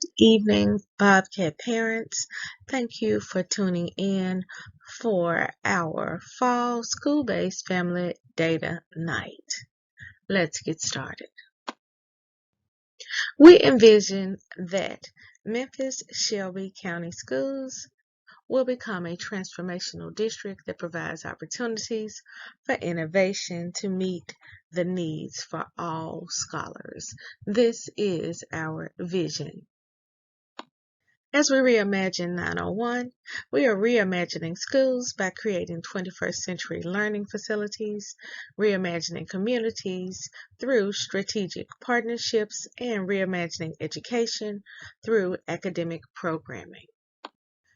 Good evening, Bobcat parents. Thank you for tuning in for our fall school-based family data night. Let's get started. We envision that Memphis Shelby County Schools will become a transformational district that provides opportunities for innovation to meet the needs for all scholars. This is our vision. As we reimagine 901, we are reimagining schools by creating 21st century learning facilities, reimagining communities through strategic partnerships, and reimagining education through academic programming.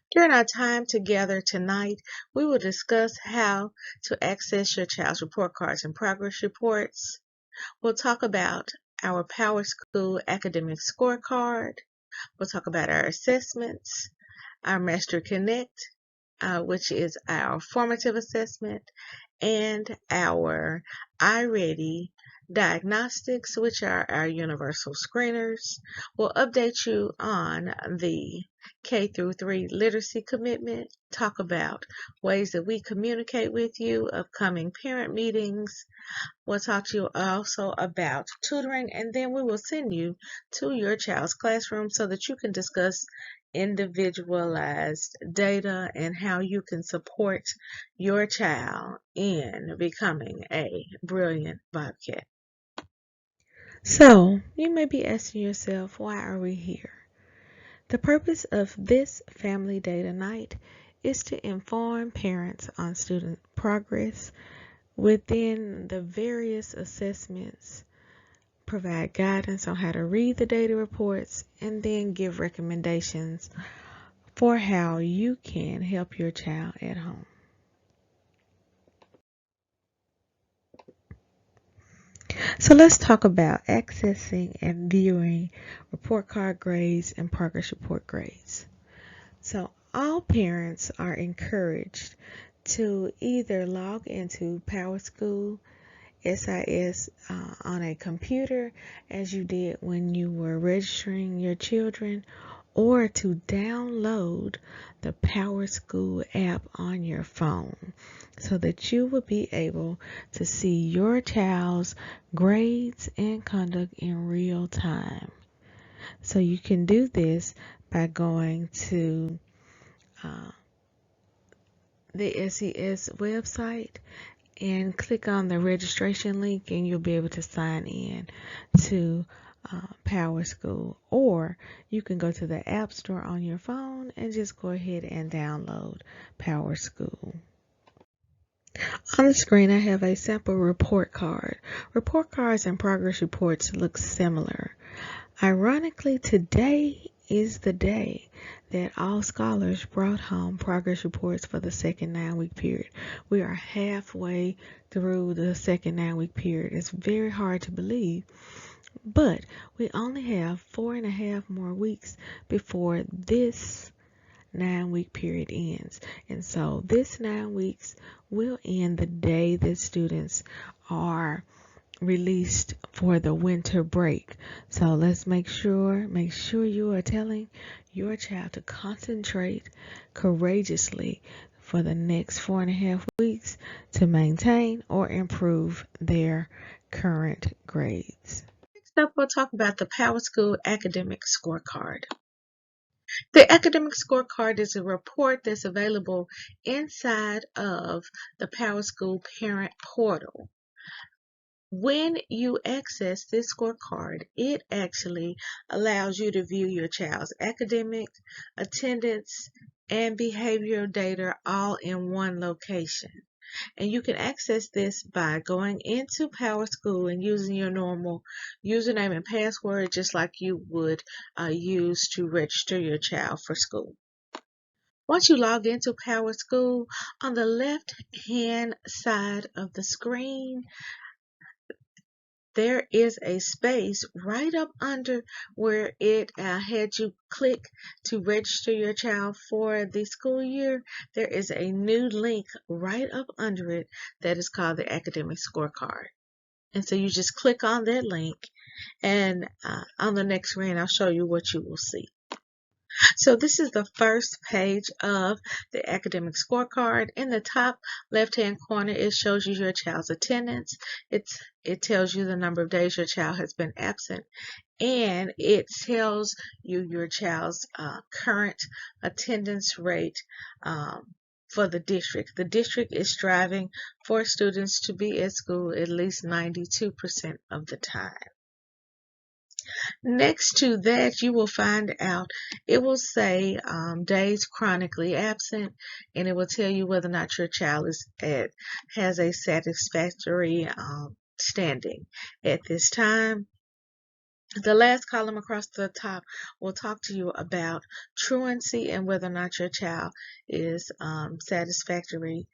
During our time together tonight, we will discuss how to access your child's report cards and progress reports. We'll talk about our Power School academic scorecard. We'll talk about our assessments, our Master Connect, which is our formative assessment, and our iReady diagnostics, which are our universal screeners. We'll update you on the K through 3 literacy commitment, talk about ways that we communicate with you, upcoming parent meetings. We'll talk to you also about tutoring, and then we will send you to your child's classroom so that you can discuss individualized data and how you can support your child in becoming a brilliant Bobcat. So, you may be asking yourself, why are we here? The purpose of this Family Data Night is to inform parents on student progress within the various assessments, provide guidance on how to read the data reports, and then give recommendations for how you can help your child at home. So let's talk about accessing and viewing report card grades and progress report grades. So all parents are encouraged to either log into PowerSchool SIS on a computer as you did when you were registering your children, or to download the PowerSchool app on your phone so that you will be able to see your child's grades and conduct in real time. So you can do this by going to the SES website and click on the registration link, and you'll be able to sign in to PowerSchool. Or you can go to the App Store on your phone and just go ahead and download PowerSchool. On the screen, I have a sample report card. Report cards and progress reports look similar. Ironically, today is the day that all scholars brought home progress reports for the second 9-week period. We are halfway through the second 9-week period. It's very hard to believe, but we only have 4.5 more weeks before this 9-week period ends. And so this 9 weeks will end the day that students are released for the winter break. So let's make sure you are telling your child to concentrate courageously for the next 4.5 weeks to maintain or improve their current grades. Next up, we'll talk about the PowerSchool Academic Scorecard. The Academic Scorecard is a report that's available inside of the PowerSchool Parent Portal. When you access this scorecard, it actually allows you to view your child's academic, attendance, and behavioral data all in one location. And you can access this by going into PowerSchool and using your normal username and password, just like you would use to register your child for school. Once you log into PowerSchool, on the left-hand side of the screen, there is a space right up under where it had you click to register your child for the school year. There is a new link right up under it that is called the Academic Scorecard. And so you just click on that link And on the next screen, I'll show you what you will see. So this is the first page of the academic scorecard. In the top left-hand corner, it shows you your child's attendance. It tells you the number of days your child has been absent, and it tells you your child's current attendance rate for the district. The district is striving for students to be at school at least 92% of the time. Next to that, you will find out, it will say days chronically absent, and it will tell you whether or not your child has a satisfactory standing at this time. The last column across the top will talk to you about truancy and whether or not your child is satisfactory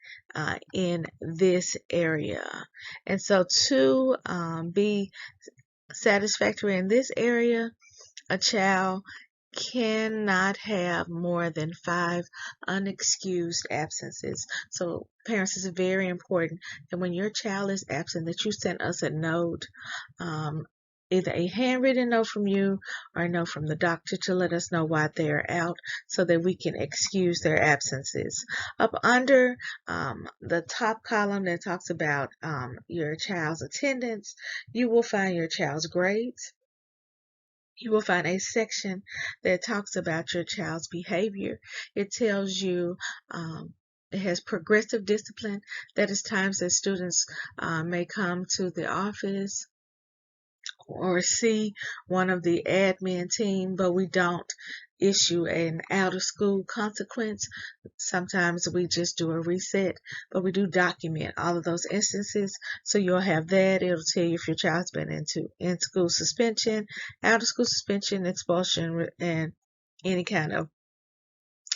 in this area. And so to be satisfactory in this area, a child cannot have more than 5 unexcused absences. So parents, it's very important that when your child is absent that you send us a note, either a handwritten note from you or a note from the doctor to let us know why they're out so that we can excuse their absences. Up under the top column that talks about your child's attendance, you will find your child's grades. You will find a section that talks about your child's behavior. It tells you it has progressive discipline. That is times that students may come to the office or see one of the admin team, but we don't issue an out-of-school consequence. Sometimes we just do a reset, but we do document all of those instances. So you'll have that. It'll tell you if your child's been in-school suspension, out-of-school suspension, expulsion, and any kind of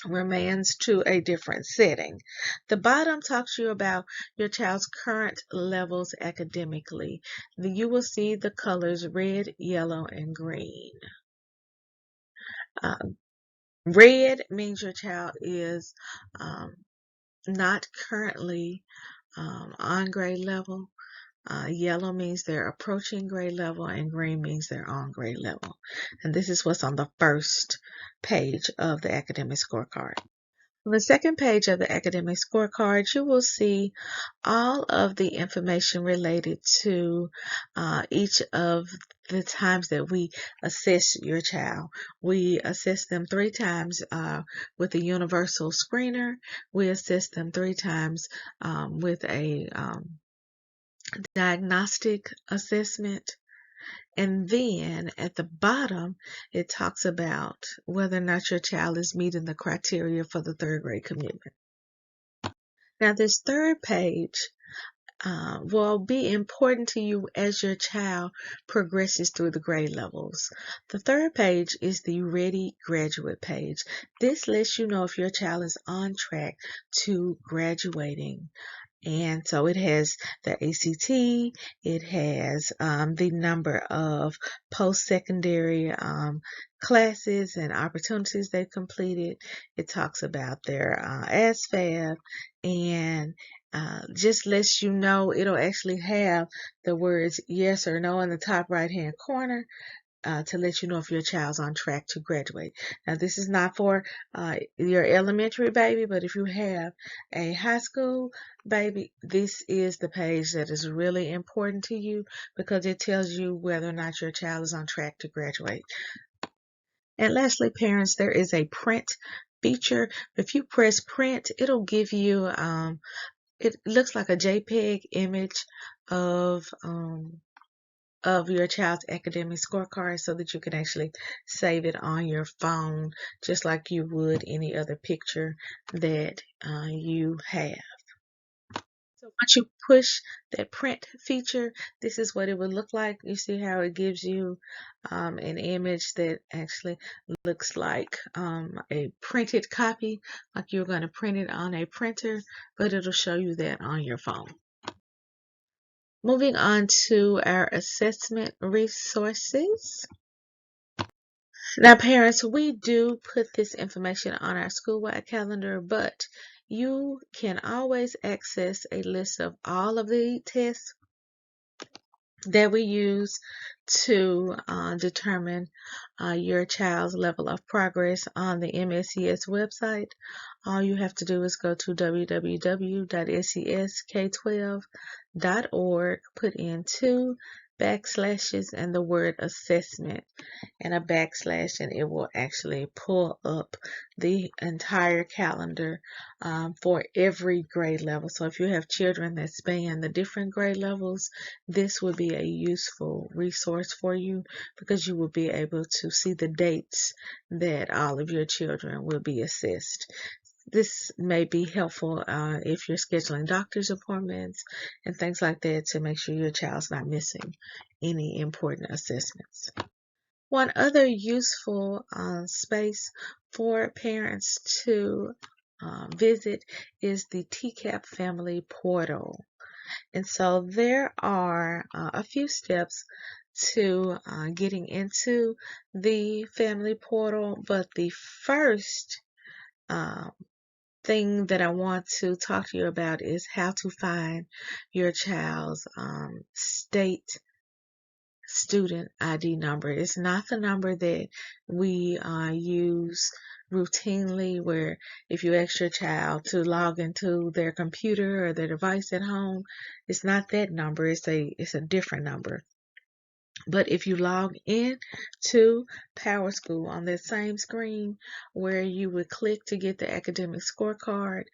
remands to a different setting. The bottom talks to you about your child's current levels academically. You will see the colors red, yellow, and green. Red means your child is not currently on grade level. Yellow means they're approaching grade level, and green means they're on grade level. And this is what's on the first page of the academic scorecard. On the second page of the academic scorecard, you will see all of the information related to each of the times that we assess your child. We assess them 3 times with a universal screener. We assess them 3 times with a diagnostic assessment. And then at the bottom, it talks about whether or not your child is meeting the criteria for the 3rd grade commitment. Now, this third page will be important to you as your child progresses through the grade levels. The third page is the Ready Graduate page. This lets you know if your child is on track to graduating. And so it has the ACT, it has the number of post-secondary classes and opportunities they've completed. It talks about their SFAB, and just lets you know, it'll actually have the words yes or no in the top right-hand corner. To let you know if your child's on track to graduate. Now, this is not for your elementary baby, but if you have a high school baby, this is the page that is really important to you because it tells you whether or not your child is on track to graduate. And lastly, parents, there is a print feature. If you press print, it'll give you, it looks like a JPEG image of your child's academic scorecard so that you can actually save it on your phone just like you would any other picture that you have. So once you push that print feature, this is what it would look like. You see how it gives you an image that actually looks like a printed copy, like you're going to print it on a printer, but it'll show you that on your phone. Moving on to our assessment resources. Now, parents, we do put this information on our school-wide calendar, but you can always access a list of all of the tests that we use to determine your child's level of progress on the MSCS website. All you have to do is go to www.sesk12.org, put in 2 backslashes and the word assessment and a backslash, and it will actually pull up the entire calendar for every grade level. So if you have children that span the different grade levels, this would be a useful resource for you, because you will be able to see the dates that all of your children will be assessed. This may be helpful if you're scheduling doctor's appointments and things like that, to make sure your child's not missing any important assessments. One other useful space for parents to visit is the TCAP Family Portal. And so there are a few steps to getting into the family portal, but the first thing that I want to talk to you about is how to find your child's state student ID number. It's not the number that we use routinely, where if you ask your child to log into their computer or their device at home, it's not that number. It's a different number. But if you log in to PowerSchool on that same screen where you would click to get the academic scorecard,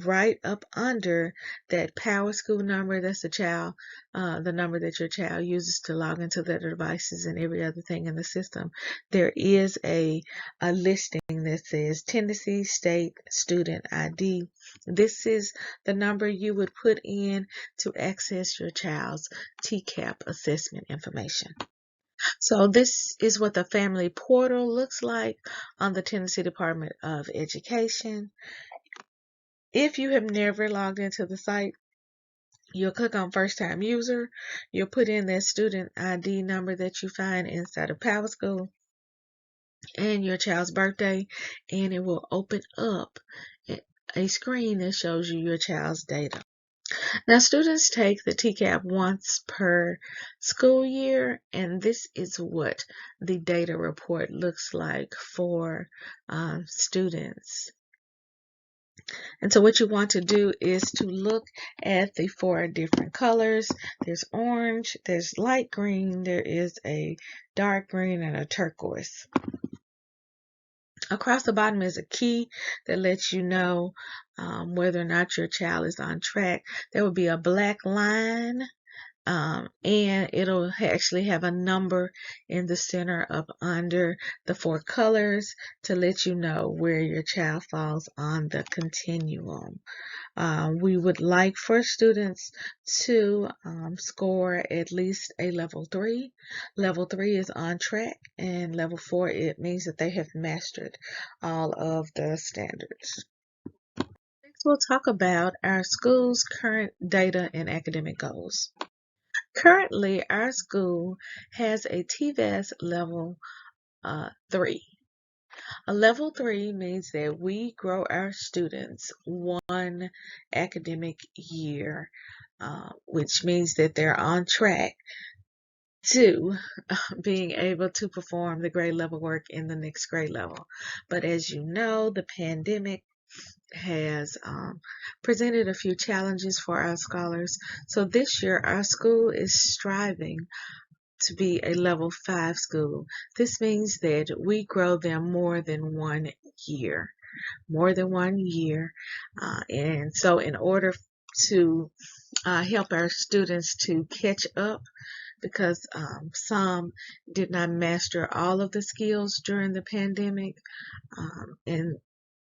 right up under that PowerSchool number, that's the number that your child uses to log into their devices and every other thing in the system, there is a listing that says Tennessee State Student ID. This is the number you would put in to access your child's TCAP assessment information. So this is what the family portal looks like on the Tennessee Department of Education. If you have never logged into the site, you'll click on first time user. You'll put in that student ID number that you find inside of PowerSchool and your child's birthday, and it will open up a screen that shows you your child's data. Now, students take the TCAP once per school year, and this is what the data report looks like for students. And so what you want to do is to look at the 4 different colors. There's orange, there's light green, there is a dark green, and a turquoise. Across the bottom is a key that lets you know whether or not your child is on track. There will be a black line, and it'll actually have a number in the center up under the 4 colors to let you know where your child falls on the continuum. We would like for students to score at least a level 3. Level 3 is on track, and level 4, it means that they have mastered all of the standards. Next, we'll talk about our school's current data and academic goals. Currently, our school has a TVAS level 3. A level 3 means that we grow our students 1 academic year, which means that they're on track to being able to perform the grade level work in the next grade level. But as you know, the pandemic has presented a few challenges for our scholars. So this year, our school is striving to be a level 5 school. This means that we grow them more than 1 year. And so in order to help our students to catch up, because some did not master all of the skills during the pandemic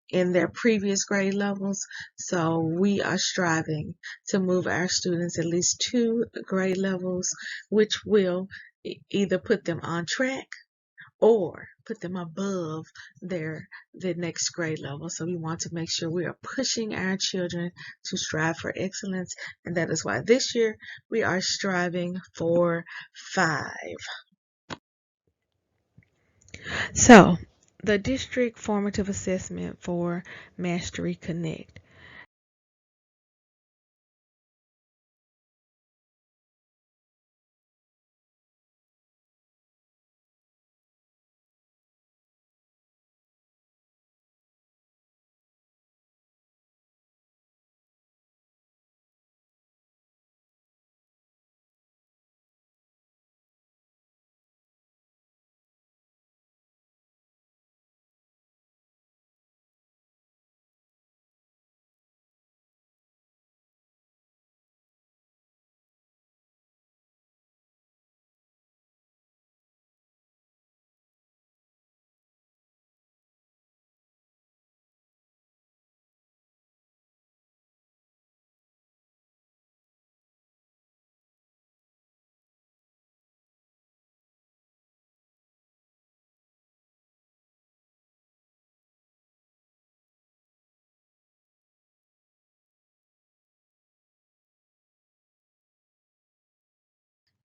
in their previous grade levels. So we are striving to move our students at least 2 grade levels, which will either put them on track or put them above the next grade level. So we want to make sure we are pushing our children to strive for excellence, and that is why this year we are striving for 5. So the district formative assessment for Mastery Connect.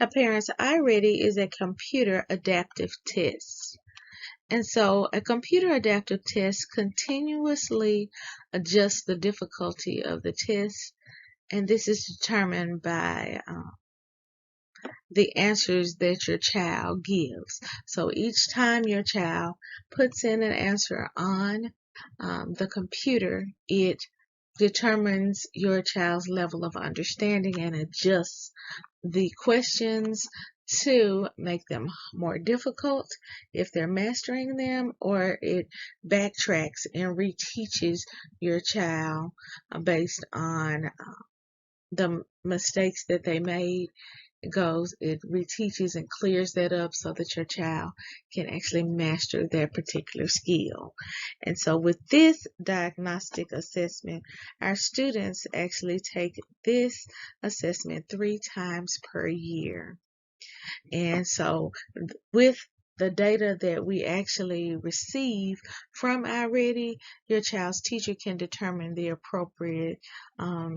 Now, parents, I-Ready is a computer adaptive test. And so a computer adaptive test continuously adjusts the difficulty of the test, and this is determined by the answers that your child gives. So each time your child puts in an answer on the computer, it determines your child's level of understanding and adjusts the questions to make them more difficult if they're mastering them, or it backtracks and reteaches your child based on the mistakes that they made. It reteaches and clears that up so that your child can actually master that particular skill. And so with this diagnostic assessment, our students actually take this assessment 3 times per year. And so with the data that we actually receive from I-Ready, your child's teacher can determine the appropriate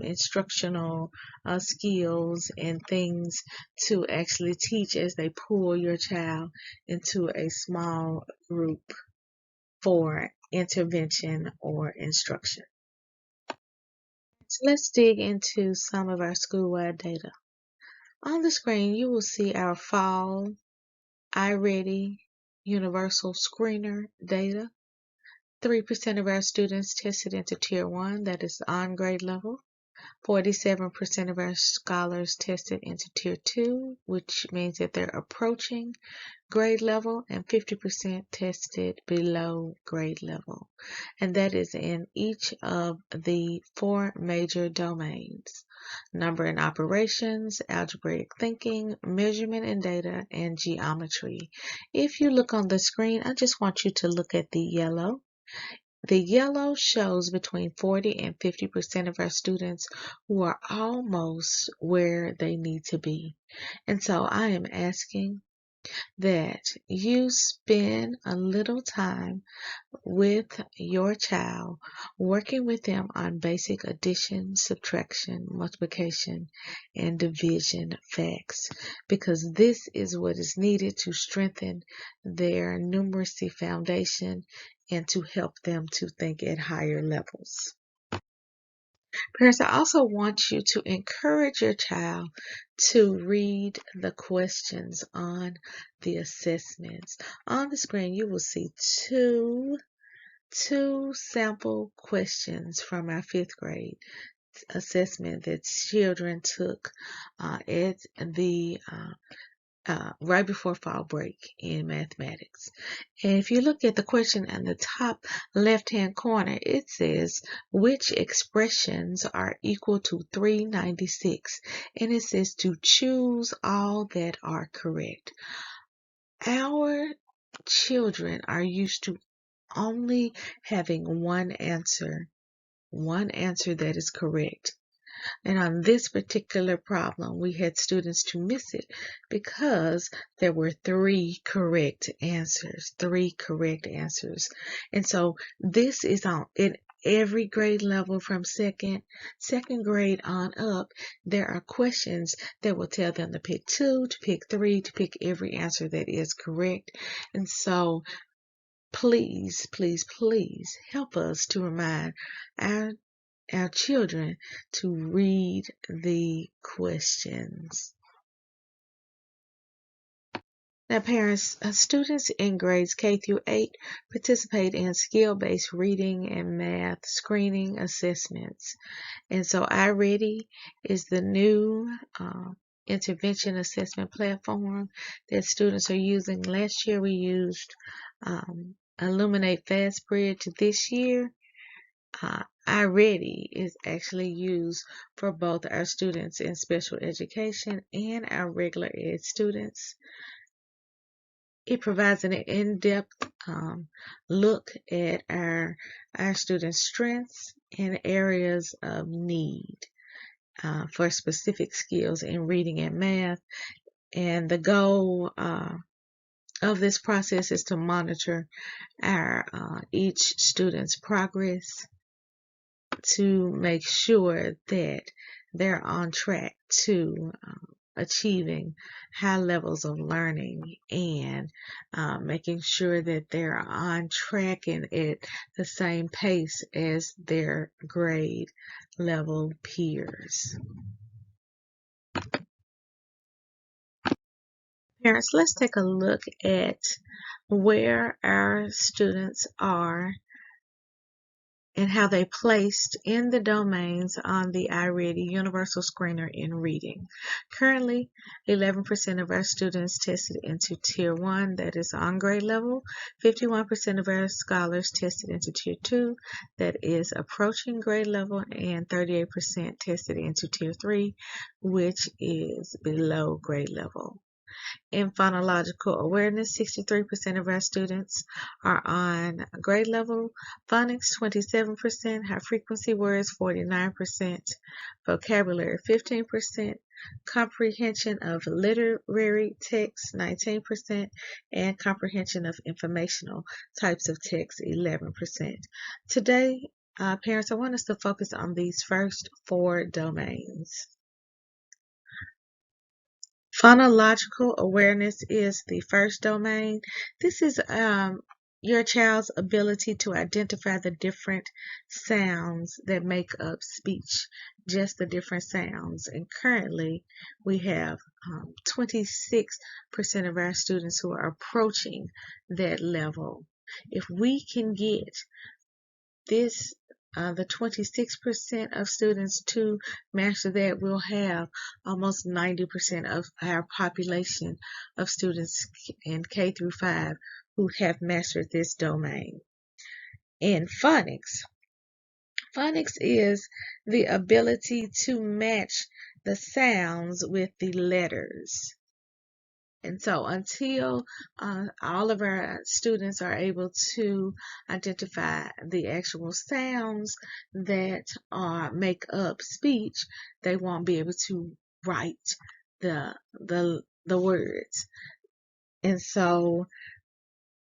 instructional skills and things to actually teach as they pull your child into a small group for intervention or instruction. So let's dig into some of our school-wide data. On the screen, you will see our fall I-Ready Universal Screener data. 3% of our students tested into Tier 1, that is on grade level. 47% of our scholars tested into Tier 2, which means that they're approaching grade level, and 50% tested below grade level. And that is in each of the 4 major domains: number and operations, algebraic thinking, measurement and data, and geometry. If you look on the screen, I just want you to look at the yellow. The yellow shows between 40 and 50% of our students who are almost where they need to be. And so I am asking that you spend a little time with your child, working with them on basic addition, subtraction, multiplication, and division facts, because this is what is needed to strengthen their numeracy foundation and to help them to think at higher levels. Parents, I also want you to encourage your child to read the questions on the assessments. On the screen, you will see two sample questions from our 5th grade assessment that children took at the right before fall break in mathematics. And if you look at the question in the top left-hand corner, it says, which expressions are equal to 396? And it says to choose all that are correct. Our children are used to only having one answer that is correct. And on this particular problem, we had students to miss it because there were 3 correct answers. And so this is on in every grade level from second grade on up. There are questions that will tell them to pick 2, to pick 3, to pick every answer that is correct. And so please, please, please help us to remind our children to read the questions. Now, parents, students in grades K through 8 participate in skill-based reading and math screening assessments. And so I-Ready is the new intervention assessment platform that students are using. Last year we used Illuminate FastBridge. This year, I-Ready is actually used for both our students in special education and our regular ed students. It provides an in-depth look at our students' strengths and areas of need for specific skills in reading and math. And the goal of this process is to monitor our each student's progress, to make sure that they're on track to achieving high levels of learning and making sure that they're on track and at the same pace as their grade level peers. Parents, let's take a look at where our students are and how they placed in the domains on the iReady Universal Screener in reading. Currently, 11% of our students tested into Tier 1, that is on grade level. 51% of our scholars tested into Tier 2, that is approaching grade level, and 38% tested into Tier 3, which is below grade level. In phonological awareness, 63% of our students are on grade level. Phonics, 27%. High frequency words, 49%. Vocabulary, 15%. Comprehension of literary text, 19%. And comprehension of informational types of text, 11%. Today, parents, I want us to focus on these first 4 domains. Phonological awareness is the first domain. This is your child's ability to identify the different sounds that make up speech, just the different sounds. And currently, we have 26% of our students who are approaching that level. If we can get this the 26% of students to master that, we'll have almost 90% of our population of students in K through 5 who have mastered this domain. In phonics, phonics is the ability to match the sounds with the letters. And so until all of our students are able to identify the actual sounds that make up speech, they won't be able to write the words. And so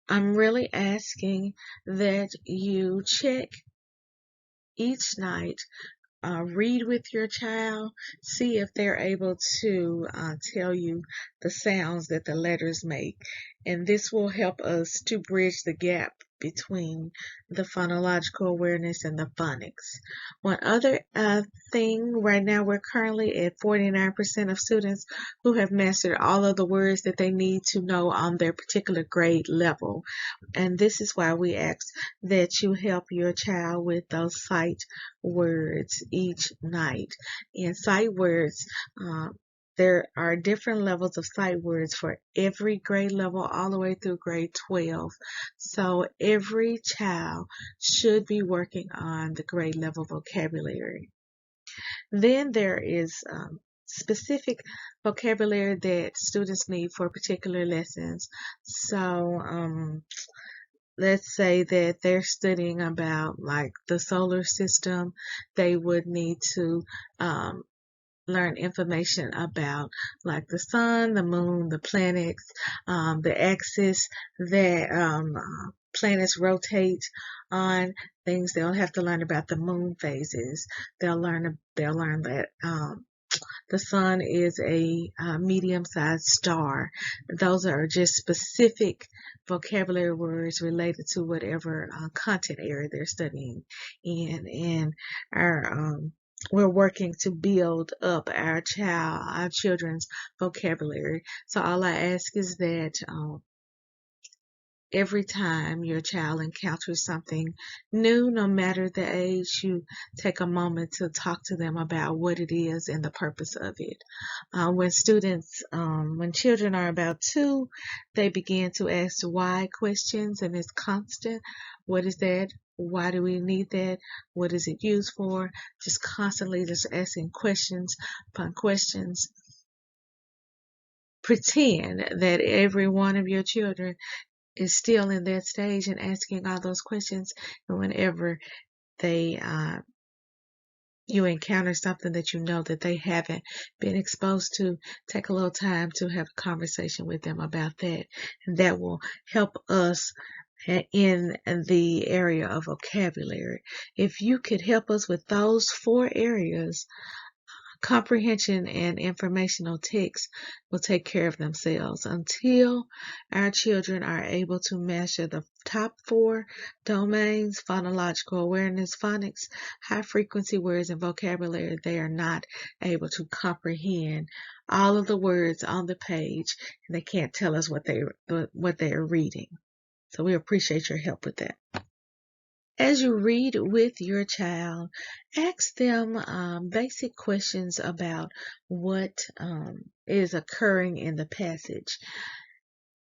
I'm really asking that you check each night. Read with your child, see if they're able to tell you the sounds that the letters make. And this will help us to bridge the gap between the phonological awareness and the phonics. One other thing, right now we're currently at 49% of students who have mastered all of the words that they need to know on their particular grade level. And this is why we ask that you help your child with those sight words each night. And sight words, there are different levels of sight words for every grade level all the way through grade 12. So every child should be working on the grade level vocabulary. Then there is specific vocabulary that students need for particular lessons. So let's say that they're studying about like the solar system, they would need to learn information about like the sun, the moon, the planets, the axis that planets rotate on, things. They'll have to learn about the moon phases. They'll learn that the sun is a medium-sized star. Those are just specific vocabulary words related to whatever content area they're studying in. And we're working to build up our children's vocabulary. So all I ask is that every time your child encounters something new, no matter the age, you take a moment to talk to them about what it is and the purpose of it. When children are about 2, they begin to ask why questions, and it's constant. What is that? Why do we need that? What is it used for? Just constantly just asking questions upon questions. Pretend that every one of your children is still in that stage and asking all those questions. And whenever you encounter something that you know that they haven't been exposed to, take a little time to have a conversation with them about that. And that will help us in the area of vocabulary. If you could help us with those 4 areas, Comprehension and informational texts will take care of themselves until our children are able to master the top 4 domains: phonological awareness, phonics, high frequency words, and vocabulary. They are not able to comprehend all of the words on the page, and they can't tell us what they are reading. So we appreciate your help with that. As you read with your child, ask them basic questions about what is occurring in the passage.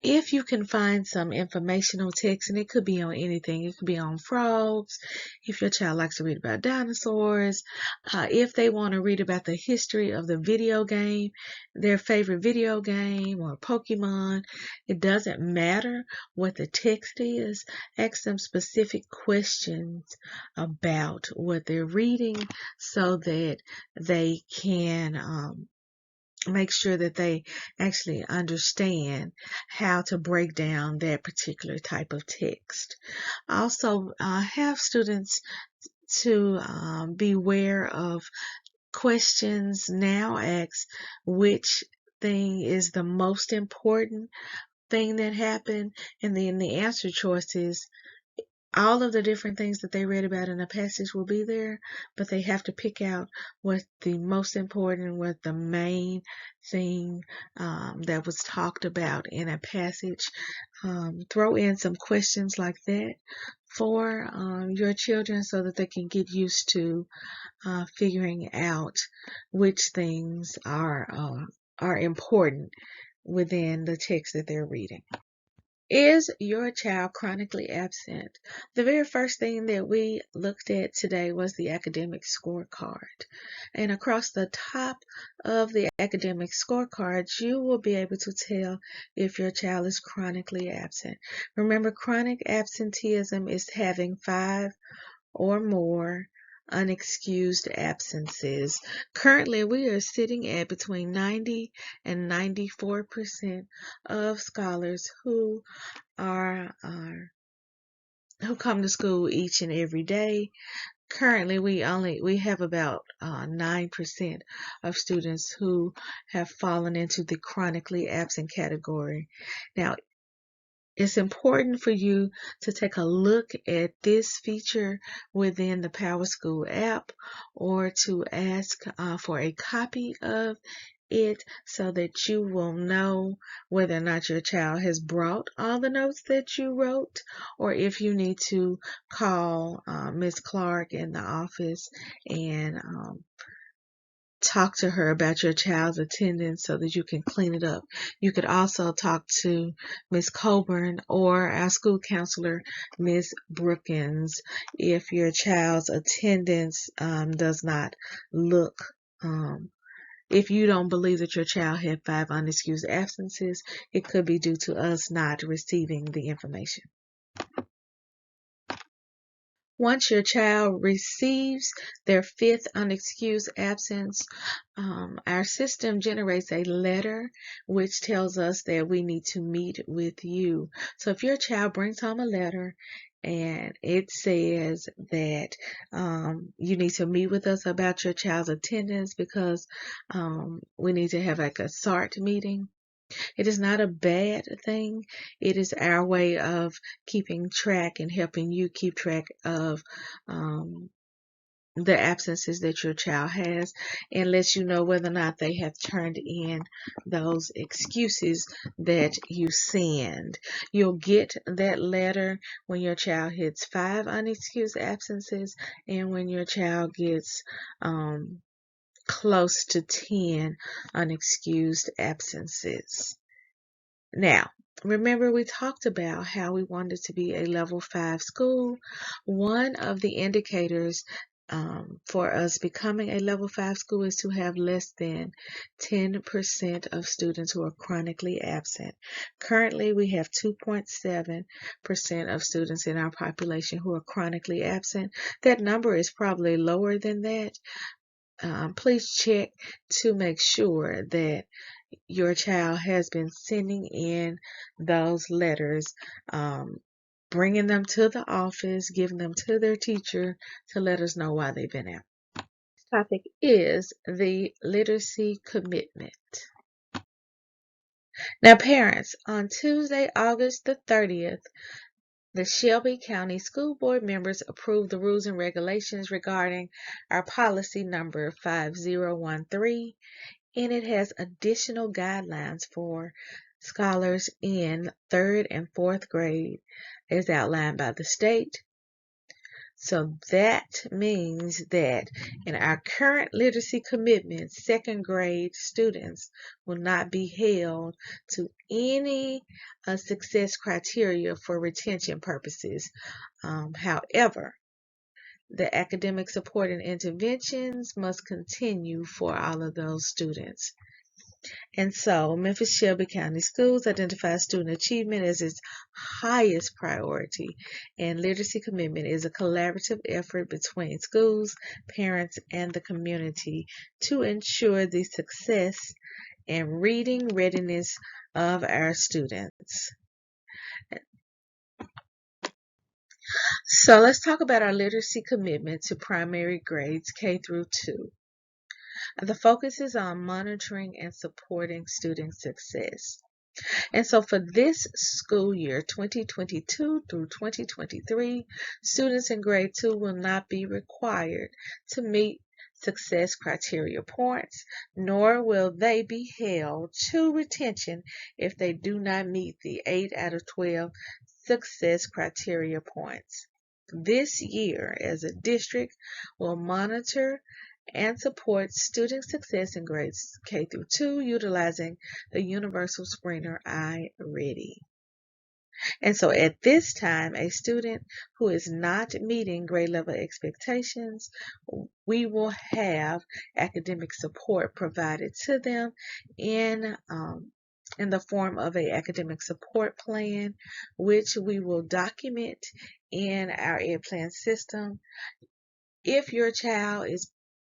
If you can find some informational text, and it could be on anything, it could be on frogs, if your child likes to read about dinosaurs, if they want to read about the history of the video game, their favorite video game or Pokemon, it doesn't matter what the text is. Ask them specific questions about what they're reading so that they can make sure that they actually understand how to break down that particular type of text. Also, have students to beware of questions now ask which thing is the most important thing that happened, and then the answer choices. All of the different things that they read about in a passage will be there, but they have to pick out what the most important, what the main thing that was talked about in a passage. Throw in some questions like that for your children so that they can get used to figuring out which things are important within the text that they're reading. Is your child chronically absent? The very first thing that we looked at today was the academic scorecard. And across the top of the academic scorecard, you will be able to tell if your child is chronically absent. Remember, chronic absenteeism is having 5 or more unexcused absences. Currently, we are sitting at between 90 and 94% of scholars who come to school each and every day. Currently, we have about 9% of students who have fallen into the chronically absent category. Now, it's important for you to take a look at this feature within the PowerSchool app, or to ask for a copy of it so that you will know whether or not your child has brought all the notes that you wrote, or if you need to call Ms. Clark in the office and talk to her about your child's attendance so that you can clean it up. You could also talk to Ms. Coburn or our school counselor, Ms. Brookins, if your child's attendance does not look if you don't believe that your child had 5 unexcused absences, it could be due to us not receiving the information. Once your child receives their 5th unexcused absence, our system generates a letter which tells us that we need to meet with you. So if your child brings home a letter and it says that you need to meet with us about your child's attendance because we need to have like a SART meeting, it is not a bad thing. It is our way of keeping track and helping you keep track of the absences that your child has, and lets you know whether or not they have turned in those excuses that you send. You'll get that letter when your child hits 5 unexcused absences and when your child gets close to 10 unexcused absences. Now, remember we talked about how we wanted to be a level 5 school. One of the indicators for us becoming a level 5 school is to have less than 10% of students who are chronically absent. Currently, we have 2.7% of students in our population who are chronically absent. That number is probably lower than that. Please check to make sure that your child has been sending in those letters, bringing them to the office, giving them to their teacher to let us know why they've been out. topic is the literacy commitment. Now, parents, on Tuesday, August the 30th, the Shelby County School Board members approved the rules and regulations regarding our policy number 5013, and it has additional guidelines for scholars in 3rd and 4th grade as outlined by the state. So that means that in our current literacy commitment, 2nd grade students will not be held to any success criteria for retention purposes. However, the academic support and interventions must continue for all of those students. And so Memphis Shelby County Schools identifies student achievement as its highest priority, and literacy commitment is a collaborative effort between schools, parents, and the community to ensure the success and reading readiness of our students. So let's talk about our literacy commitment to primary grades K through 2. The focus is on monitoring and supporting student success. And so for this school year, 2022 through 2023, students in grade 2 will not be required to meet success criteria points, nor will they be held to retention if they do not meet the 8 out of 12 success criteria points. This year, as a district, will monitor and support student success in grades K through 2 utilizing the universal screener iReady. And so at this time, a student who is not meeting grade level expectations, we will have academic support provided to them in the form of an academic support plan, which we will document in our Ed Plan system. If your child is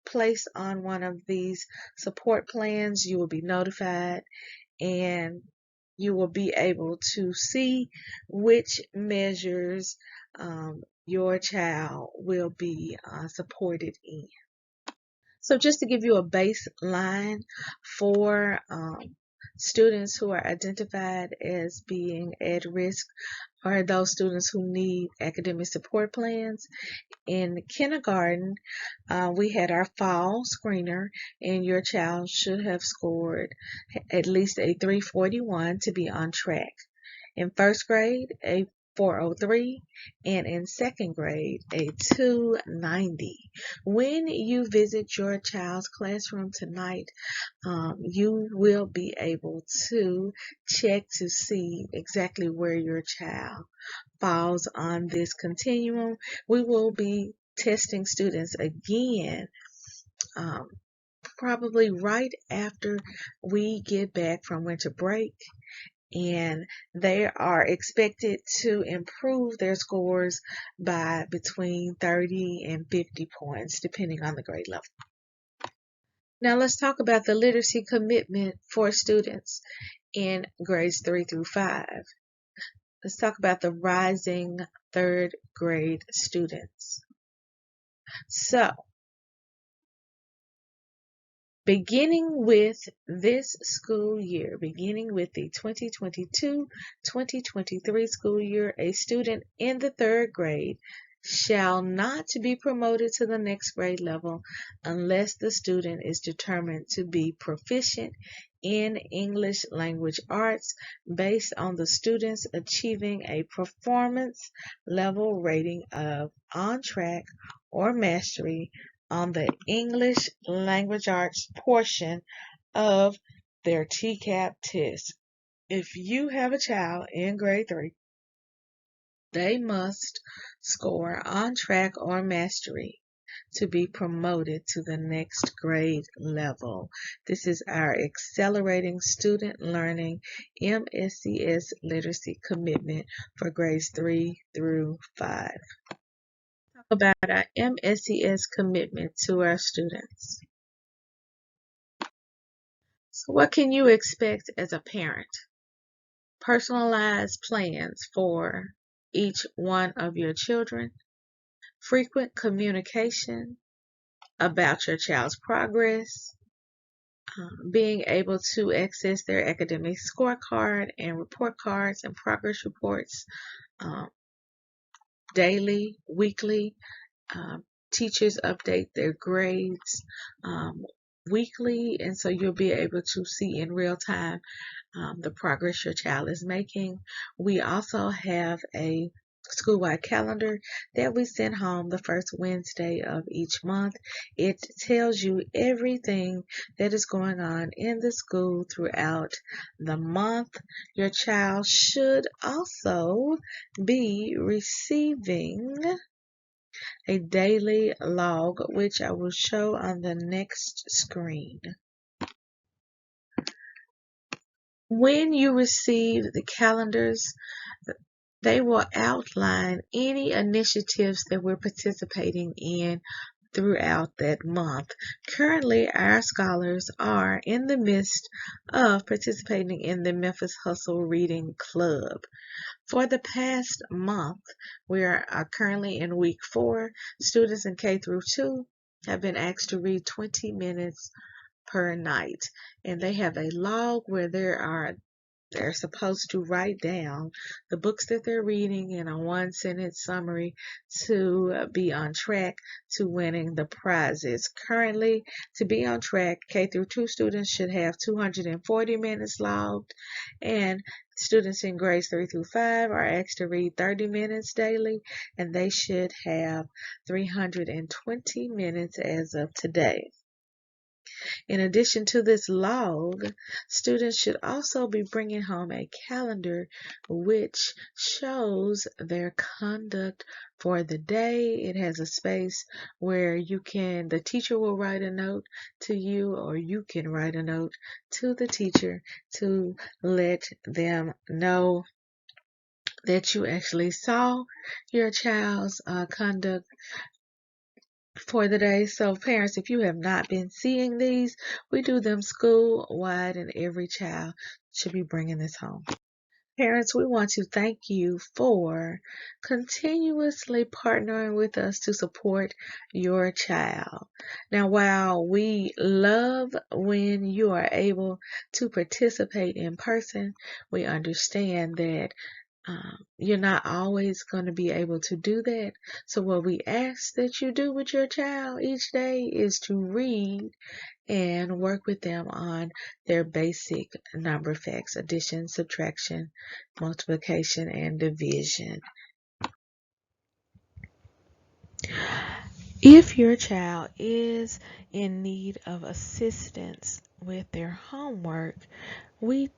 placed on one of these support plans, you will be notified and you will be able to see which measures your child will be supported in. So just to give you a baseline for students who are identified as being at risk are those students who need academic support plans. In kindergarten, we had our fall screener, and your child should have scored at least a 341 to be on track. In 1st grade, a 403, and in 2nd grade, a 290. When you visit your child's classroom tonight, you will be able to check to see exactly where your child falls on this continuum. We will be testing students again probably right after we get back from winter break, and they are expected to improve their scores by between 30 and 50 points depending on the grade level. Now let's talk about the literacy commitment for students in grades 3 through 5. Let's talk about the rising 3rd grade students. So, beginning with this school year, beginning with the 2022-2023 school year, a student in the 3rd grade shall not be promoted to the next grade level unless the student is determined to be proficient in English language arts based on the students achieving a performance level rating of on track or mastery on the English language arts portion of their TCAP test. If you have a child in grade 3, they must score on track or mastery to be promoted to the next grade level. This is our Accelerating Student Learning MSCS Literacy Commitment for grades 3 through 5. Talk about our MSCS commitment to our students. So what can you expect as a parent? Personalized plans for each one of your children, frequent communication, about your child's progress, being able to access their academic scorecard and report cards and progress reports um, daily, weekly. Teachers update their grades weekly, and so you'll be able to see in real time the progress your child is making. We also have a school-wide calendar that we send home the first Wednesday of each month. It tells you everything that is going on in the school throughout the month. Your child should also be receiving a daily log, which I will show on the next screen. When you receive the calendars, they will outline any initiatives that we're participating in throughout that month. Currently, our scholars are in the midst of participating in the Memphis Hustle Reading Club. For the past month, we are currently in week 4. Students in K through 2 have been asked to read 20 minutes per night, and they have a log where they're supposed to write down the books that they're reading in a one-sentence summary to be on track to winning the prizes. Currently, to be on track, K through 2 students should have 240 minutes logged, and students in grades 3 through 5 are asked to read 30 minutes daily, and they should have 320 minutes as of today. In addition to this log, students should also be bringing home a calendar which shows their conduct for the day. It has a space where the teacher will write a note to you, or you can write a note to the teacher to let them know that you actually saw your child's conduct for the day. So parents, if you have not been seeing these, we do them school-wide, and every child should be bringing this home. Parents, we want to thank you for continuously partnering with us to support your child. Now, while we love when you are able to participate in person, we understand that you're not always going to be able to do that. So what we ask that you do with your child each day is to read and work with them on their basic number facts: addition, subtraction, multiplication, and division. If your child is in need of assistance with their homework, I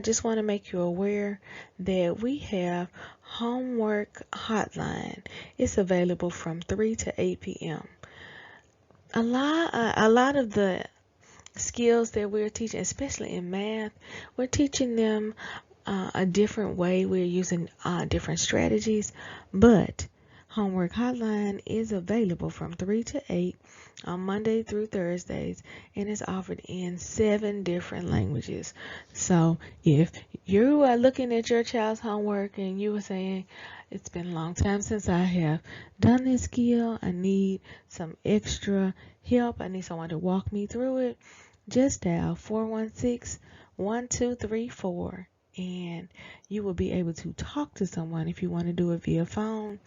just want to make you aware that we have homework hotline. It's available from 3 to 8 p.m. A lot of the skills that we're teaching, especially in math, we're teaching them a different way. We're using different strategies, but Homework Hotline is available from 3 to 8 on Monday through Thursdays, and is offered in 7 different languages. So if you are looking at your child's homework and you are saying, it's been a long time since I have done this skill, I need some extra help, I need someone to walk me through it, just dial 416-1234, and you will be able to talk to someone if you want to do it via phone.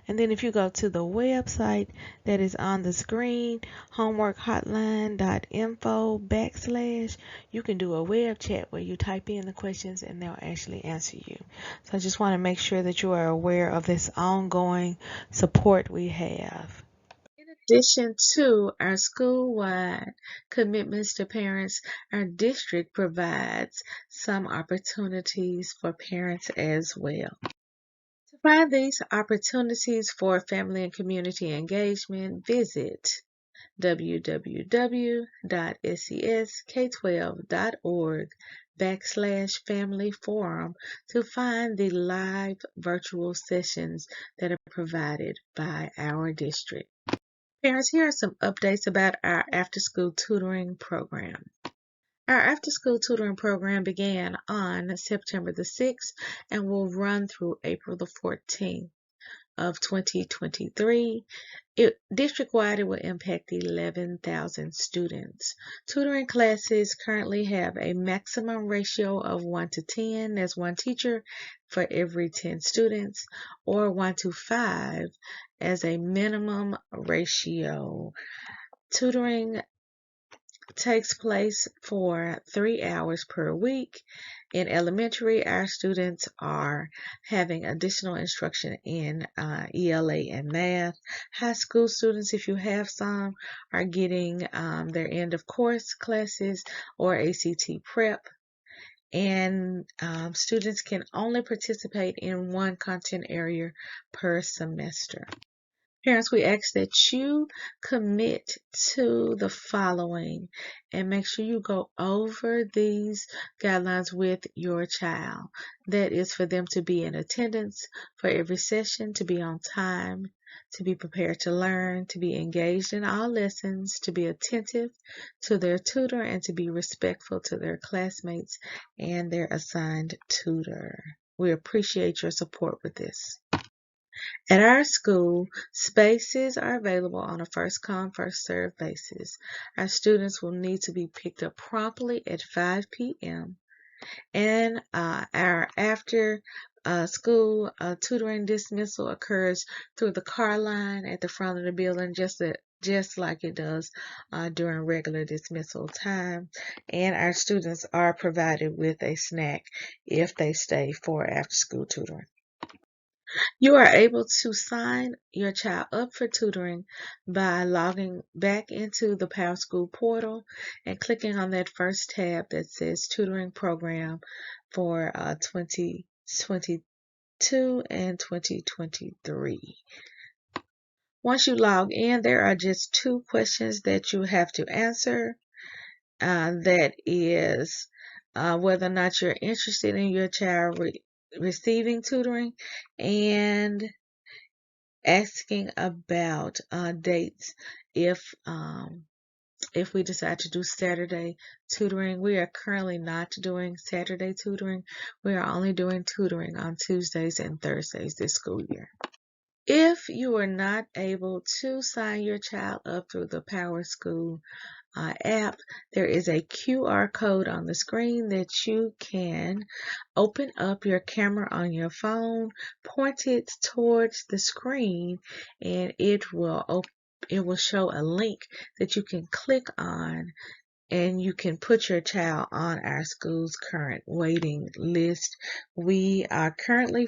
And then if you go to the website that is on the screen, homeworkhotline.info/, you can do a web chat where you type in the questions and they'll actually answer you. So I just want to make sure that you are aware of this ongoing support we have. In addition to our school-wide commitments to parents, our district provides some opportunities for parents as well. To find these opportunities for family and community engagement, visit www.sesk12.org/family forum to find the live virtual sessions that are provided by our district. Parents, here are some updates about our after-school tutoring program. Our after-school tutoring program began on September the 6th and will run through April the 14th. of 2023. District-wide, it will impact 11,000 students. Tutoring classes currently have a maximum ratio of 1 to 10. That's one teacher for every 10 students, or 1 to 5 as a minimum ratio. Tutoring takes place for 3 hours per week. In elementary, our students are having additional instruction in ELA and math. High school students, if you have some, are getting their end of course classes or ACT prep. And students can only participate in one content area per semester. Parents, we ask that you commit to the following and make sure you go over these guidelines with your child. That is for them to be in attendance for every session, to be on time, to be prepared to learn, to be engaged in all lessons, to be attentive to their tutor, and to be respectful to their classmates and their assigned tutor. We appreciate your support with this. At our school, spaces are available on a first-come, first-served basis. Our students will need to be picked up promptly at 5 p.m. And our after-school tutoring dismissal occurs through the car line at the front of the building, just like it does during regular dismissal time. And our students are provided with a snack if they stay for after-school tutoring. You are able to sign your child up for tutoring by logging back into the PowerSchool portal and clicking on that first tab that says Tutoring Program for 2022 and 2023. Once you log in, there are just 2 questions that you have to answer. That is whether or not you're interested in your child receiving tutoring, and asking about dates if we decide to do Saturday tutoring. We are currently not doing Saturday tutoring. We are only doing tutoring on Tuesdays and Thursdays this school year. If you are not able to sign your child up through the PowerSchool app, there is a QR code on the screen that you can open up your camera on your phone, point it towards the screen, and it will show a link that you can click on, and you can put your child on our school's current waiting list. We are currently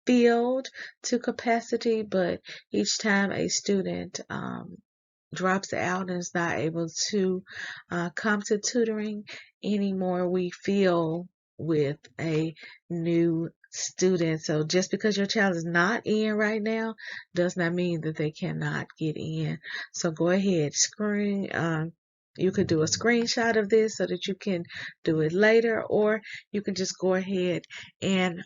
filled to capacity, but each time a student drops out and is not able to come to tutoring anymore, we fill with a new student. So just because your child is not in right now does not mean that they cannot get in. So go ahead, you could do a screenshot of this so that you can do it later, or you can just go ahead and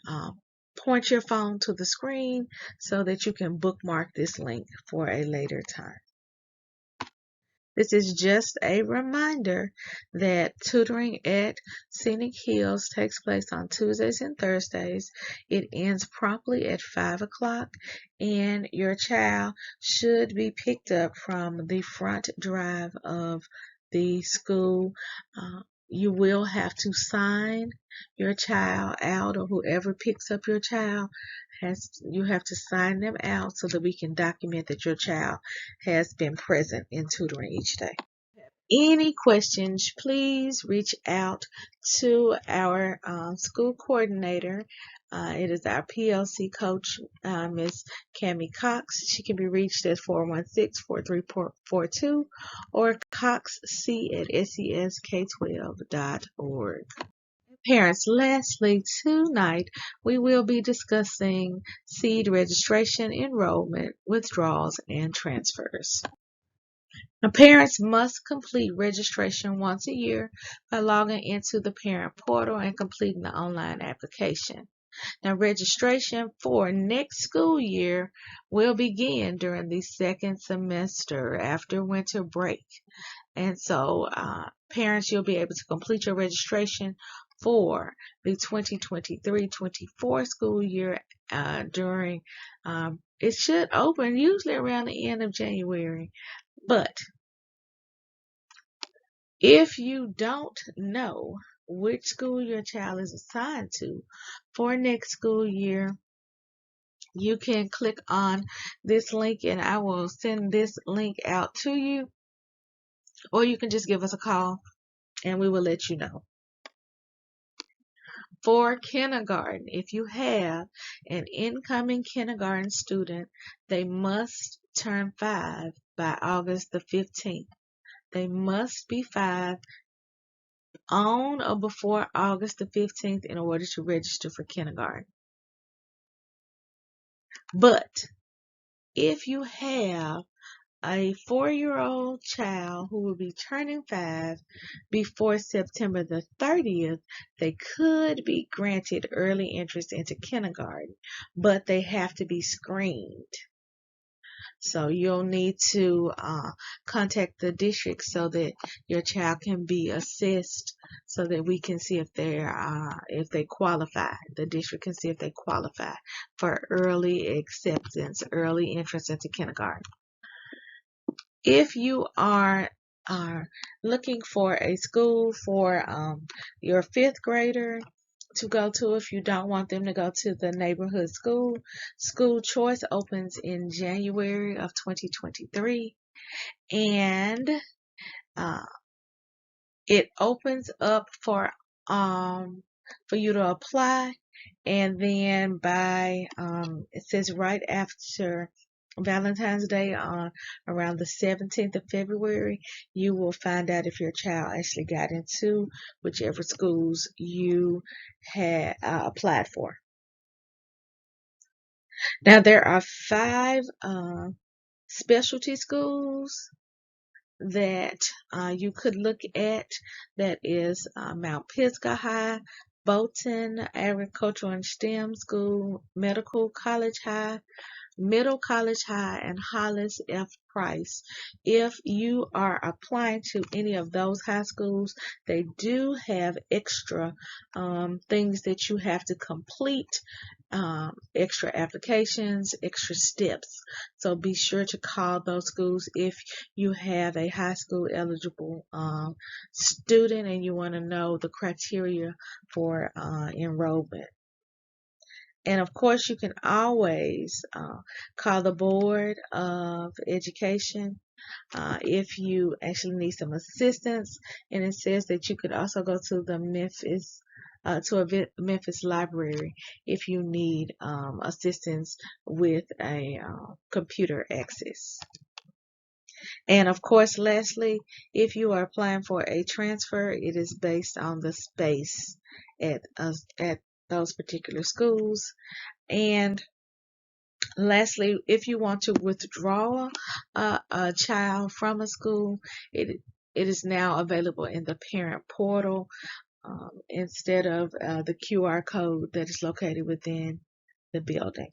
point your phone to the screen so that you can bookmark this link for a later time. This is just a reminder that tutoring at Scenic Hills takes place on Tuesdays and Thursdays. It ends promptly at 5 o'clock, and your child should be picked up from the front drive of the school. You will have to sign your child out, or whoever picks up your child you have to sign them out so that we can document that your child has been present in tutoring each day. Any questions, please reach out to our school coordinator. It is our PLC coach, Ms. Cammie Cox. She can be reached at 416-4342 or coxc@sesk12.org. Parents, lastly, tonight we will be discussing S.E.E.D registration, enrollment, withdrawals, and transfers. Now, parents must complete registration once a year by logging into the parent portal and completing the online application. Now, registration for next school year will begin during the second semester after winter break. And so, parents, you'll be able to complete your registration for the 2023-24 school year during, it should open usually around the end of January. But if you don't know which school your child is assigned to for next school year, you can click on this link and I will send this link out to you, or you can just give us a call and we will let you know. For kindergarten, if you have an incoming kindergarten student, they must turn 5 by August the 15th. They must be 5 on or before August the 15th in order to register for kindergarten. But if you have a 4-year-old child who will be turning 5 before September the 30th, they could be granted early interest into kindergarten, but they have to be screened. So you'll need to contact the district so that your child can be assessed, so that we can see if they qualify. The district can see if they qualify for early acceptance, early entrance into kindergarten. If you are looking for a school for your 5th grader to go to, if you don't want them to go to the neighborhood school, school choice opens in January of 2023, and it opens up for you to apply, and then by it says right after Valentine's Day, on around the 17th of February, you will find out if your child actually got into whichever schools you had applied for. Now, there are 5 specialty schools that you could look at. That is Mount Pisgah High, Bolton Agricultural and STEM School, Medical College High, Middle College High, and Hollis F. Price. If you are applying to any of those high schools, they do have extra things that you have to complete, extra applications, extra steps. So be sure to call those schools if you have a high school eligible student and you want to know the criteria for enrollment. And of course, you can always call the Board of Education if you actually need some assistance. And it says that you could also go to the Memphis Library if you need assistance with a computer access. And of course, lastly, if you are applying for a transfer, it is based on the space at those particular schools. And lastly, if you want to withdraw a child from a school, it is now available in the parent portal instead of the QR code that is located within the building.